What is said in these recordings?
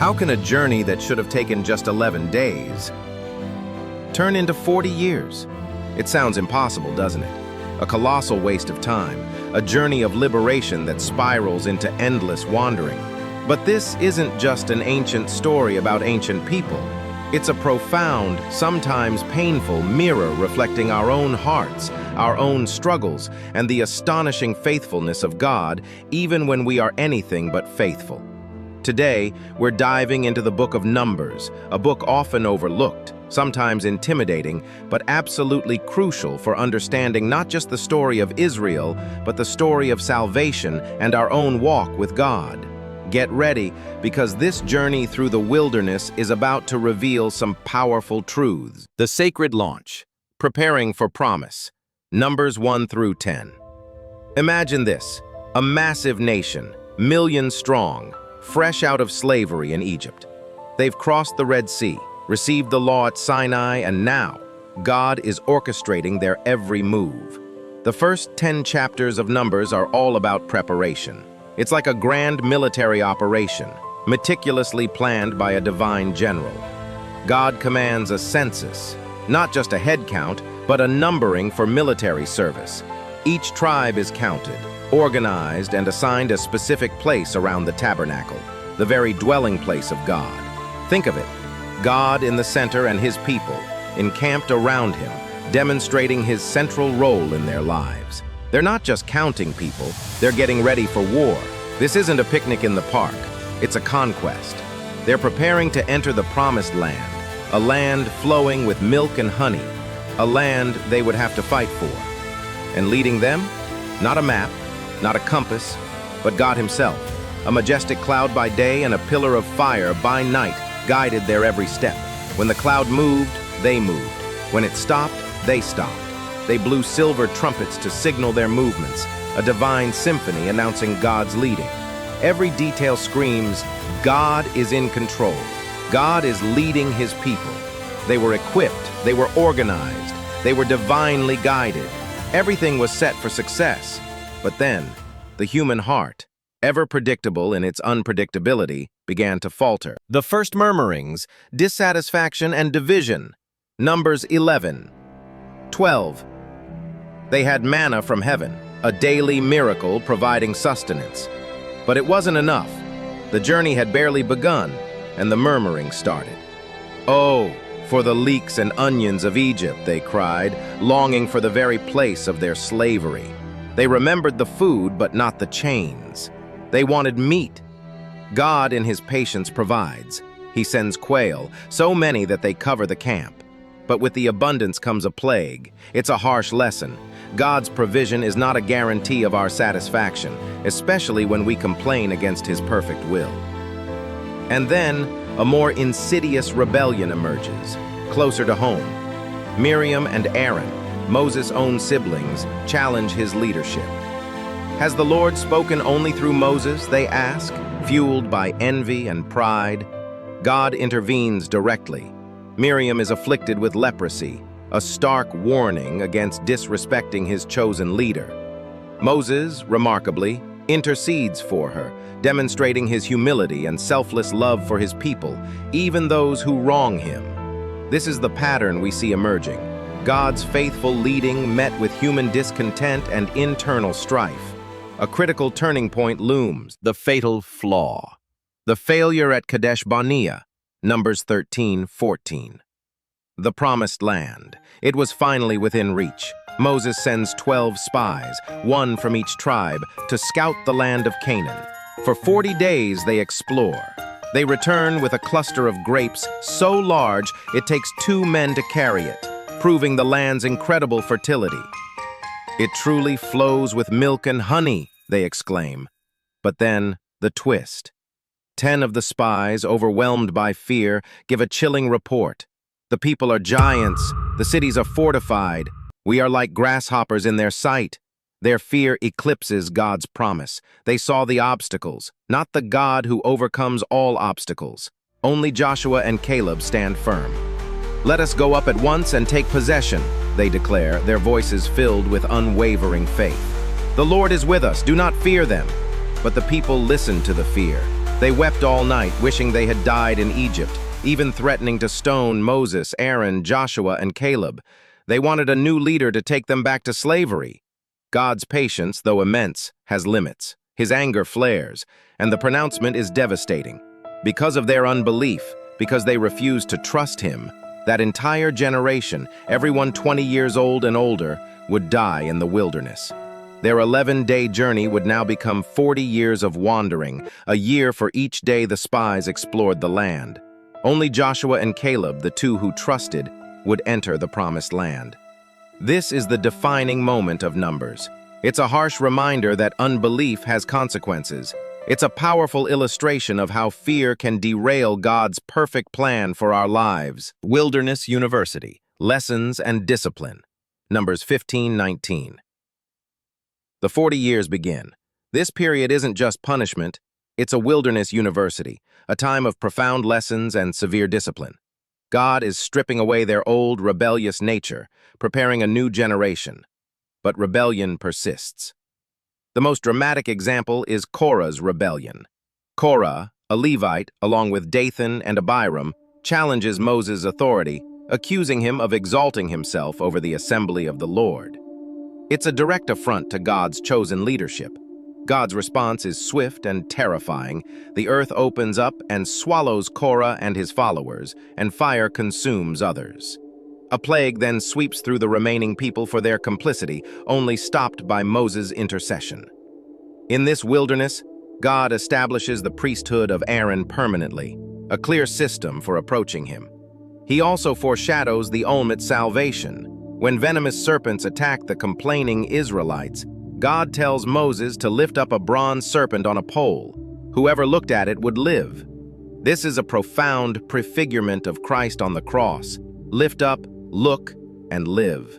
How can a journey that should have taken just 11 days turn into 40 years? It sounds impossible, doesn't it? A colossal waste of time, a journey of liberation that spirals into endless wandering. But this isn't just an ancient story about ancient people. It's a profound, sometimes painful mirror reflecting our own hearts, our own struggles, and the astonishing faithfulness of God, even when we are anything but faithful. Today, we're diving into the book of Numbers, a book often overlooked, sometimes intimidating, but absolutely crucial for understanding not just the story of Israel, but the story of salvation and our own walk with God. Get ready, because this journey through the wilderness is about to reveal some powerful truths. The sacred launch, preparing for promise. Numbers 1 through 10. Imagine this, a massive nation, millions strong, fresh out of slavery in Egypt. They've crossed the Red Sea, received the law at Sinai, and now God is orchestrating their every move. The first 10 chapters of Numbers are all about preparation. It's like a grand military operation, meticulously planned by a divine general. God commands a census, not just a head count, but a numbering for military service. Each tribe is counted, organized, and assigned a specific place around the tabernacle, the very dwelling place of God. Think of it, God in the center and his people, encamped around him, demonstrating his central role in their lives. They're not just counting people, they're getting ready for war. This isn't a picnic in the park, it's a conquest. They're preparing to enter the promised land, a land flowing with milk and honey, a land they would have to fight for. And leading them? Not a map, not a compass, but God himself. A majestic cloud by day and a pillar of fire by night guided their every step. When the cloud moved, they moved. When it stopped, they stopped. They blew silver trumpets to signal their movements, a divine symphony announcing God's leading. Every detail screams, God is in control. God is leading his people. They were equipped, they were organized, they were divinely guided. Everything was set for success. But then, the human heart, ever predictable in its unpredictability, began to falter. The first murmurings, dissatisfaction, and division. Numbers 11, 12. They had manna from heaven, a daily miracle providing sustenance. But it wasn't enough. The journey had barely begun, and the murmuring started. Oh, for the leeks and onions of Egypt, they cried, longing for the very place of their slavery. They remembered the food, but not the chains. They wanted meat. God, in his patience, provides. He sends quail, so many that they cover the camp. But with the abundance comes a plague. It's a harsh lesson. God's provision is not a guarantee of our satisfaction, especially when we complain against his perfect will. And then, a more insidious rebellion emerges, closer to home. Miriam and Aaron, Moses' own siblings, challenge his leadership. Has the Lord spoken only through Moses, they ask, fueled by envy and pride? God intervenes directly. Miriam is afflicted with leprosy, a stark warning against disrespecting his chosen leader. Moses, remarkably, intercedes for her, demonstrating his humility and selfless love for his people, even those who wrong him. This is the pattern we see emerging. God's faithful leading met with human discontent and internal strife. A critical turning point looms, the fatal flaw. The failure at Kadesh Barnea, Numbers 13:14. The promised land. It was finally within reach. Moses sends 12 spies, one from each tribe, to scout the land of Canaan. For 40 days they explore. They return with a cluster of grapes so large it takes 2 men to carry it, proving the land's incredible fertility. It truly flows with milk and honey, they exclaim. But then, the twist. 10 of the spies, overwhelmed by fear, give a chilling report. The people are giants, the cities are fortified. We are like grasshoppers in their sight. Their fear eclipses God's promise. They saw the obstacles, not the God who overcomes all obstacles. Only Joshua and Caleb stand firm. Let us go up at once and take possession, they declare, their voices filled with unwavering faith. The Lord is with us, do not fear them. But the people listen to the fear. They wept all night, wishing they had died in Egypt, even threatening to stone Moses, Aaron, Joshua, and Caleb. They wanted a new leader to take them back to slavery. God's patience, though immense, has limits. His anger flares, and the pronouncement is devastating. Because of their unbelief, because they refused to trust him, that entire generation, everyone 20 years old and older, would die in the wilderness. Their 11-day journey would now become 40 years of wandering, a year for each day the spies explored the land. Only Joshua and Caleb, the two who trusted, would enter the promised land. This is the defining moment of Numbers. It's a harsh reminder that unbelief has consequences. It's a powerful illustration of how fear can derail God's perfect plan for our lives. Wilderness University, Lessons and Discipline. Numbers 15:19. The 40 years begin. This period isn't just punishment, it's a wilderness university, a time of profound lessons and severe discipline. God is stripping away their old, rebellious nature, preparing a new generation. But rebellion persists. The most dramatic example is Korah's rebellion. Korah, a Levite, along with Dathan and Abiram, challenges Moses' authority, accusing him of exalting himself over the assembly of the Lord. It's a direct affront to God's chosen leadership. God's response is swift and terrifying. The earth opens up and swallows Korah and his followers, and fire consumes others. A plague then sweeps through the remaining people for their complicity, only stopped by Moses' intercession. In this wilderness, God establishes the priesthood of Aaron permanently, a clear system for approaching him. He also foreshadows the ultimate salvation. When venomous serpents attack the complaining Israelites, God tells Moses to lift up a bronze serpent on a pole. Whoever looked at it would live. This is a profound prefigurement of Christ on the cross. Lift up, look, and live.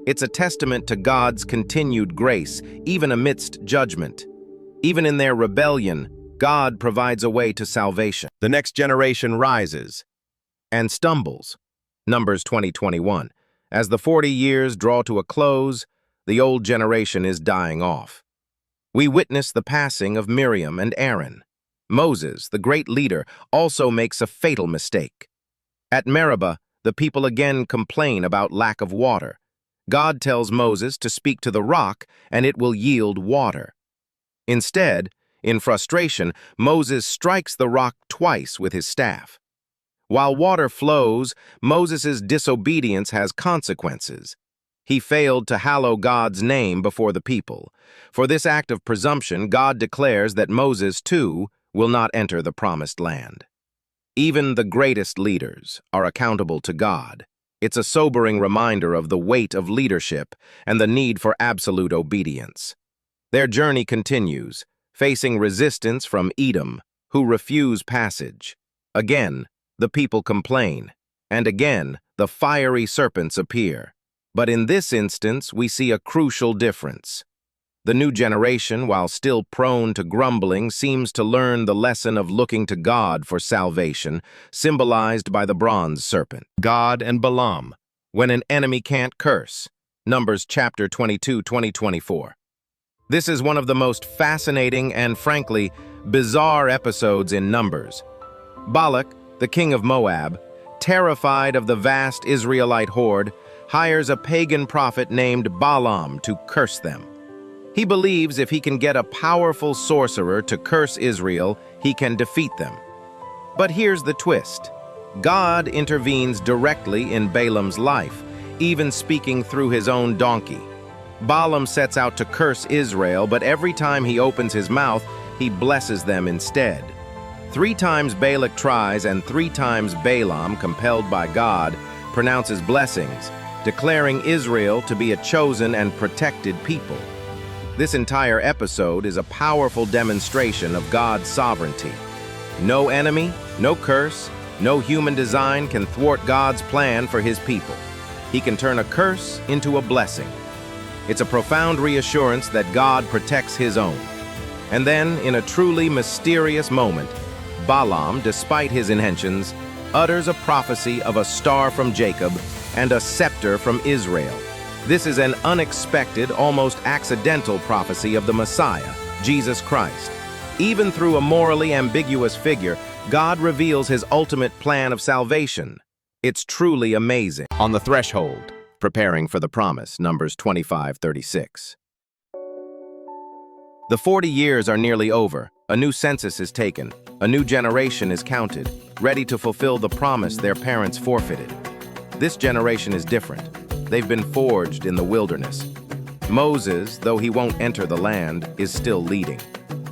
It's a testament to God's continued grace, even amidst judgment. Even in their rebellion, God provides a way to salvation. The next generation rises and stumbles. Numbers 20:21. As the 40 years draw to a close, the old generation is dying off. We witness the passing of Miriam and Aaron. Moses, the great leader, also makes a fatal mistake. At Meribah, the people again complain about lack of water. God tells Moses to speak to the rock, and it will yield water. Instead, in frustration, Moses strikes the rock twice with his staff. While water flows, Moses' disobedience has consequences. He failed to hallow God's name before the people. For this act of presumption, God declares that Moses, too, will not enter the promised land. Even the greatest leaders are accountable to God. It's a sobering reminder of the weight of leadership and the need for absolute obedience. Their journey continues, facing resistance from Edom, who refuse passage. Again, the people complain, and again, the fiery serpents appear. But in this instance, we see a crucial difference. The new generation, while still prone to grumbling, seems to learn the lesson of looking to God for salvation, symbolized by the bronze serpent. God and Balaam, when an enemy can't curse. Numbers chapter 22, 20-24. This is one of the most fascinating and, frankly, bizarre episodes in Numbers. Balak, the king of Moab, terrified of the vast Israelite horde, hires a pagan prophet named Balaam to curse them. He believes if he can get a powerful sorcerer to curse Israel, he can defeat them. But here's the twist. God intervenes directly in Balaam's life, even speaking through his own donkey. Balaam sets out to curse Israel, but every time he opens his mouth, he blesses them instead. 3 times Balak tries, and 3 times Balaam, compelled by God, pronounces blessings, declaring Israel to be a chosen and protected people. This entire episode is a powerful demonstration of God's sovereignty. No enemy, no curse, no human design can thwart God's plan for his people. He can turn a curse into a blessing. It's a profound reassurance that God protects his own. And then, in a truly mysterious moment, Balaam, despite his intentions, utters a prophecy of a star from Jacob and a scepter from Israel. This is an unexpected, almost accidental prophecy of the Messiah, Jesus Christ. Even through a morally ambiguous figure, God reveals his ultimate plan of salvation. It's truly amazing. On the threshold, preparing for the promise, Numbers 25:36. The 40 years are nearly over. A new census is taken. A new generation is counted, ready to fulfill the promise their parents forfeited. This generation is different. They've been forged in the wilderness. Moses, though he won't enter the land, is still leading.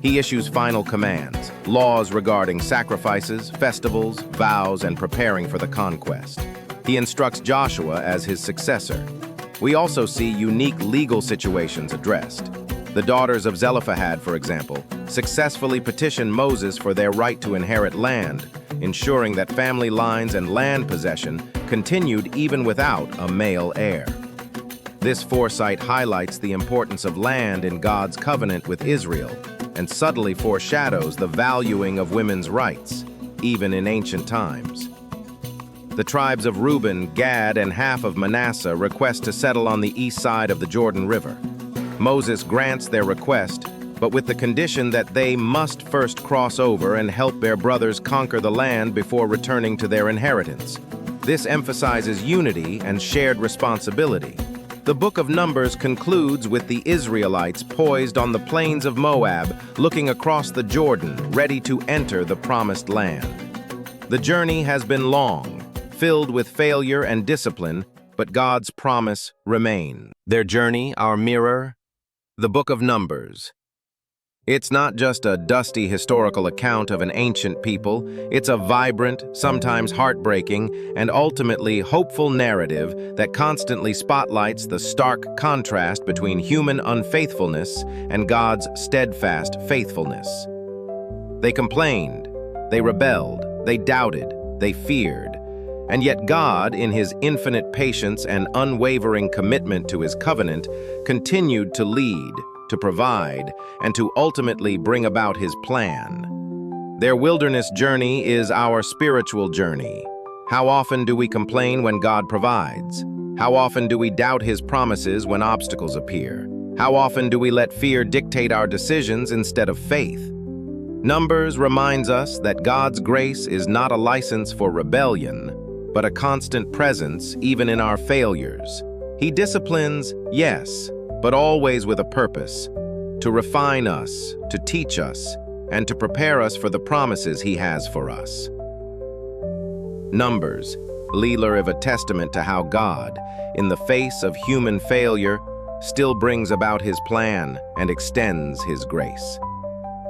He issues final commands, laws regarding sacrifices, festivals, vows, and preparing for the conquest. He instructs Joshua as his successor. We also see unique legal situations addressed. The daughters of Zelophehad, for example, successfully petition Moses for their right to inherit land, ensuring that family lines and land possession continued even without a male heir. This foresight highlights the importance of land in God's covenant with Israel and subtly foreshadows the valuing of women's rights, even in ancient times. The tribes of Reuben, Gad, and half of Manasseh request to settle on the east side of the Jordan River. Moses grants their request, but with the condition that they must first cross over and help their brothers conquer the land before returning to their inheritance. This emphasizes unity and shared responsibility. The book of Numbers concludes with the Israelites poised on the plains of Moab, looking across the Jordan, ready to enter the promised land. The journey has been long, filled with failure and discipline, but God's promise remains. Their journey, our mirror, the book of Numbers. It's not just a dusty historical account of an ancient people, it's a vibrant, sometimes heartbreaking, and ultimately hopeful narrative that constantly spotlights the stark contrast between human unfaithfulness and God's steadfast faithfulness. They complained, they rebelled, they doubted, they feared, and yet God, in his infinite patience and unwavering commitment to his covenant, continued to lead, to provide, and to ultimately bring about his plan. Their wilderness journey is our spiritual journey. How often do we complain when God provides? How often do we doubt his promises when obstacles appear? How often do we let fear dictate our decisions instead of faith? Numbers reminds us that God's grace is not a license for rebellion, but a constant presence even in our failures. He disciplines, yes, but always with a purpose, to refine us, to teach us, and to prepare us for the promises he has for us. Numbers, leader of a testament to how God, in the face of human failure, still brings about his plan and extends his grace.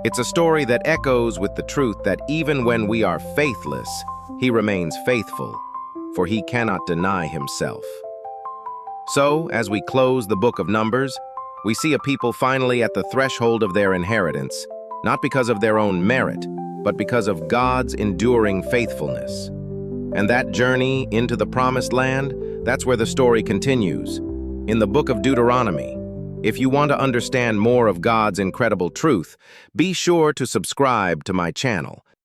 It's a story that echoes with the truth that even when we are faithless, he remains faithful, for he cannot deny himself. So, as we close the book of Numbers, we see a people finally at the threshold of their inheritance, not because of their own merit, but because of God's enduring faithfulness. And that journey into the promised land, that's where the story continues, in the book of Deuteronomy. If you want to understand more of God's incredible truth, be sure to subscribe to my channel.